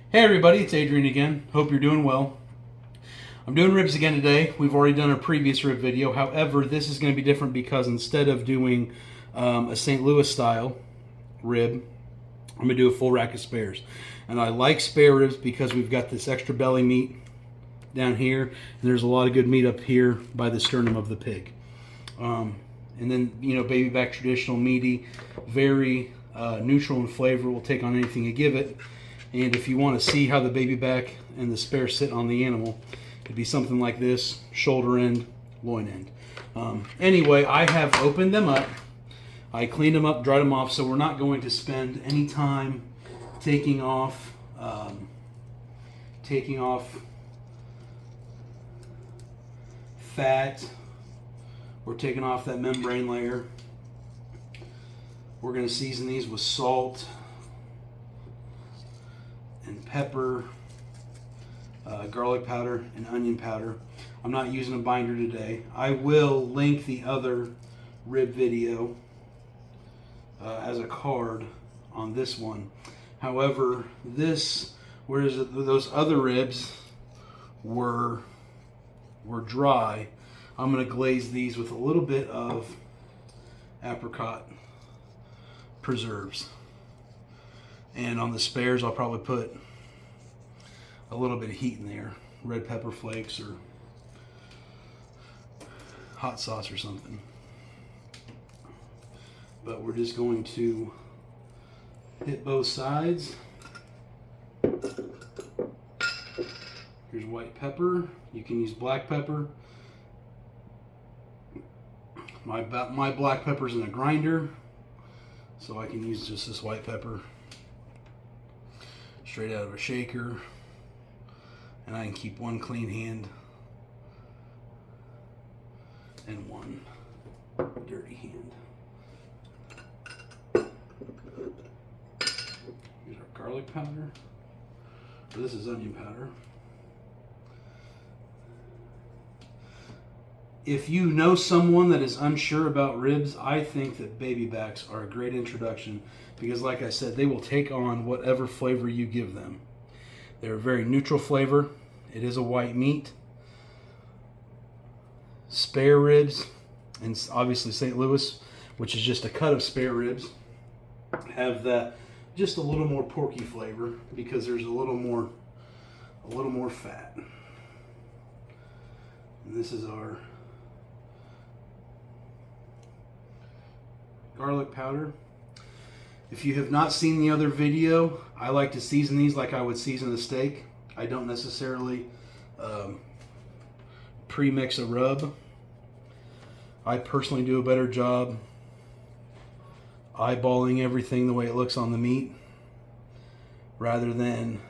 Hey everybody, it's Adrian again. Hope you're doing well. I'm doing ribs again today. We've already done a previous rib video. However, this is going to be different because instead of doing a St. Louis style rib, I'm going to do a full rack of spares. And I like spare ribs because we've got this extra belly meat down here, and there's a lot of good meat up here by the sternum of the pig. And then, baby back traditional meaty, very neutral in flavor, will take on anything you give it. And if you want to see how the baby back and the spare sit on the animal, it'd be something like this: shoulder end, loin end. Anyway, I have opened them up. I cleaned them up, dried them off, so we're not going to spend any time taking off fat or taking off that membrane layer. We're going to season these with salt and pepper, garlic powder, and onion powder. I'm not using a binder today. I will link the other rib video as a card on this one. However, whereas those other ribs were dry, I'm going to glaze these with a little bit of apricot preserves. And on the spares, I'll probably put a little bit of heat in there, red pepper flakes or hot sauce or something. But we're just going to hit both sides. Here's white pepper. You can use black pepper. My black pepper's in a grinder, so I can use just this white pepper straight out of a shaker, and I can keep one clean hand and one dirty hand. Here's our garlic powder. This is onion powder. If you know someone that is unsure about ribs, I think that baby backs are a great introduction because, like I said, they will take on whatever flavor you give them. They're a very neutral flavor. It is a white meat. Spare ribs, and obviously St. Louis, which is just a cut of spare ribs, have that just a little more porky flavor because there's a little more fat. And this is our garlic powder. If you have not seen the other video, I like to season these like I would season a steak. I don't necessarily pre-mix a rub. I personally do a better job eyeballing everything the way it looks on the meat rather than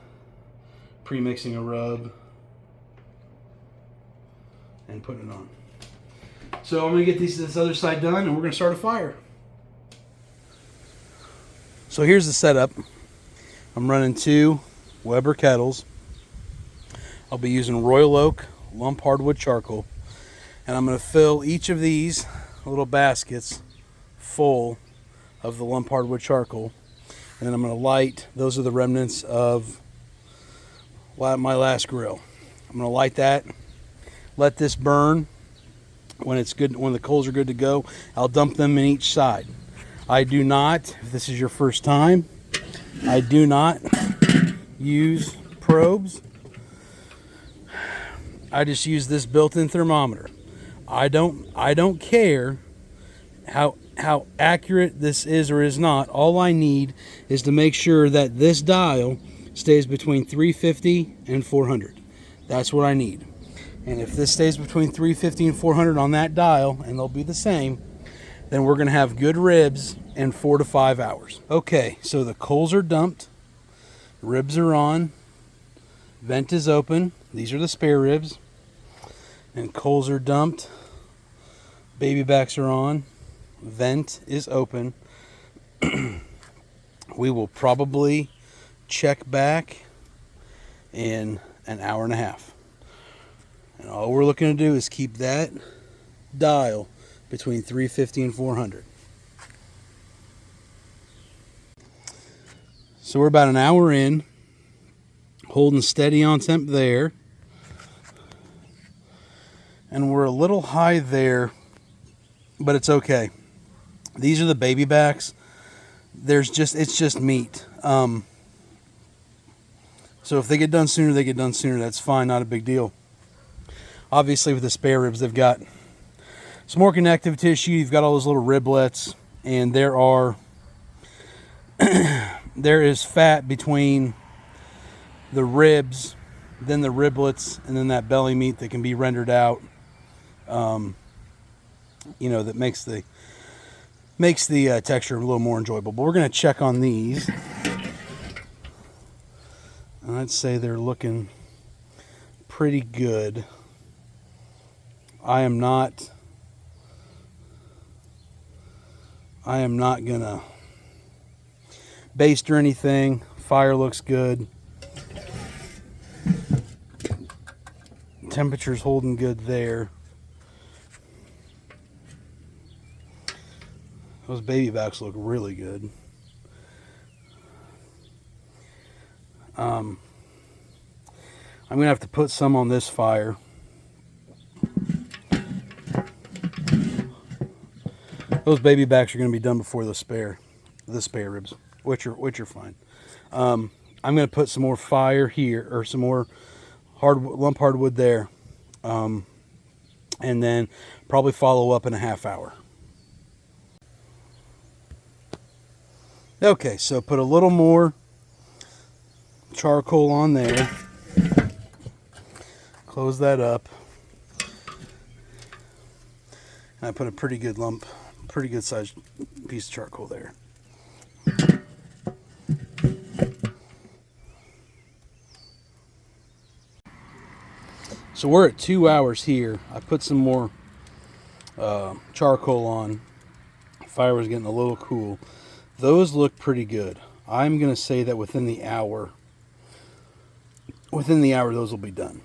pre-mixing a rub and putting it on. So I'm going to get this other side done, and we're going to start a fire. So here's the setup. I'm running 2 Weber kettles. I'll be using Royal Oak lump hardwood charcoal, and I'm going to fill each of these little baskets full of the lump hardwood charcoal, and then I'm going to light. Those are the remnants of my last grill. I'm going to light that, let this burn. When it's good, when the coals are good to go, I'll dump them in each side. I do not, if this is your first time, I do not use probes. I just use this built-in thermometer. I don't care how accurate this is or is not. All I need is to make sure that this dial stays between 350 and 400. That's what I need. And if this stays between 350 and 400 on that dial, and they'll be the same, then we're going to have good ribs in 4 to 5 hours. Okay, so the coals are dumped, ribs are on, vent is open. These are the spare ribs, and coals are dumped, baby backs are on, vent is open. We will probably check back in an hour and a half. And all we're looking to do is keep that dial between 350 and 400. So we're about an hour in. holding steady on temp there. And we're a little high there, but it's okay. These are the baby backs. It's just meat. So if they get done sooner, they get done sooner. That's fine, not a big deal. Obviously, with the spare ribs, they've got some more connective tissue. You've got all those little riblets, and there is fat between the ribs, then the riblets, and then that belly meat that can be rendered out. That makes the texture a little more enjoyable. But we're going to check on these. And I'd say they're looking pretty good. I am not gonna baste or anything. Fire looks good. Temperature's holding good there. Those baby backs look really good. I'm going to have to put some on this fire. Those baby backs are going to be done before the spare ribs, which are fine. I'm going to put some more fire here, or some more lump hardwood there, and then probably follow up in a half hour. Okay, so put a little more charcoal on there. Close that up. And I put a pretty good sized piece of charcoal there. So we're at 2 hours here. I put some more charcoal on. Fire was getting a little cool. Those look pretty good. I'm going to say that within the hour, those will be done.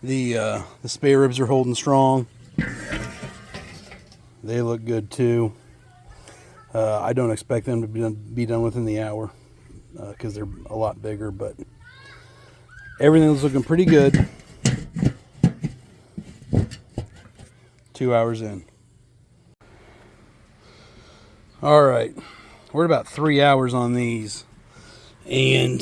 The spare ribs are holding strong. They look good too. I don't expect them to be done within the hour because they're a lot bigger, but everything's looking pretty good. 2 hours in. All right, we're at about 3 hours on these, and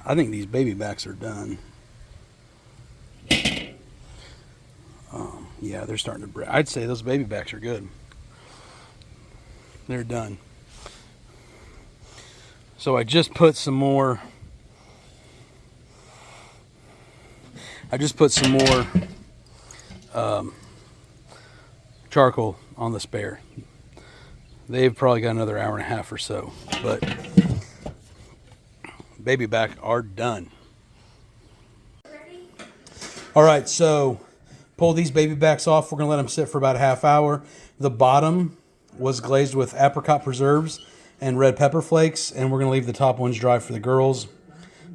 I think these baby backs are done. Yeah, they're starting to break. I'd say those baby backs are good. They're done. So I just put some more. Charcoal on the spare. They've probably got another hour and a half or so, but baby back are done. All right, so pull these baby backs off. We're gonna let them sit for about a half hour. The bottom was glazed with apricot preserves and red pepper flakes, and we're gonna leave the top ones dry for the girls.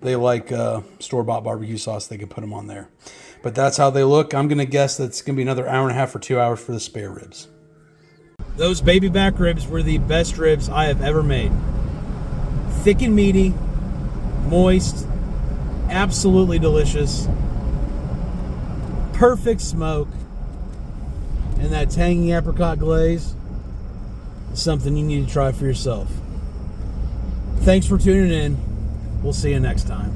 They like store-bought barbecue sauce. They can put them on there. But that's how they look. I'm going to guess that it's going to be another hour and a half or 2 hours for the spare ribs. Those baby back ribs were the best ribs I have ever made. Thick and meaty, moist, absolutely delicious. Perfect smoke. And that tangy apricot glaze is something you need to try for yourself. Thanks for tuning in. We'll see you next time.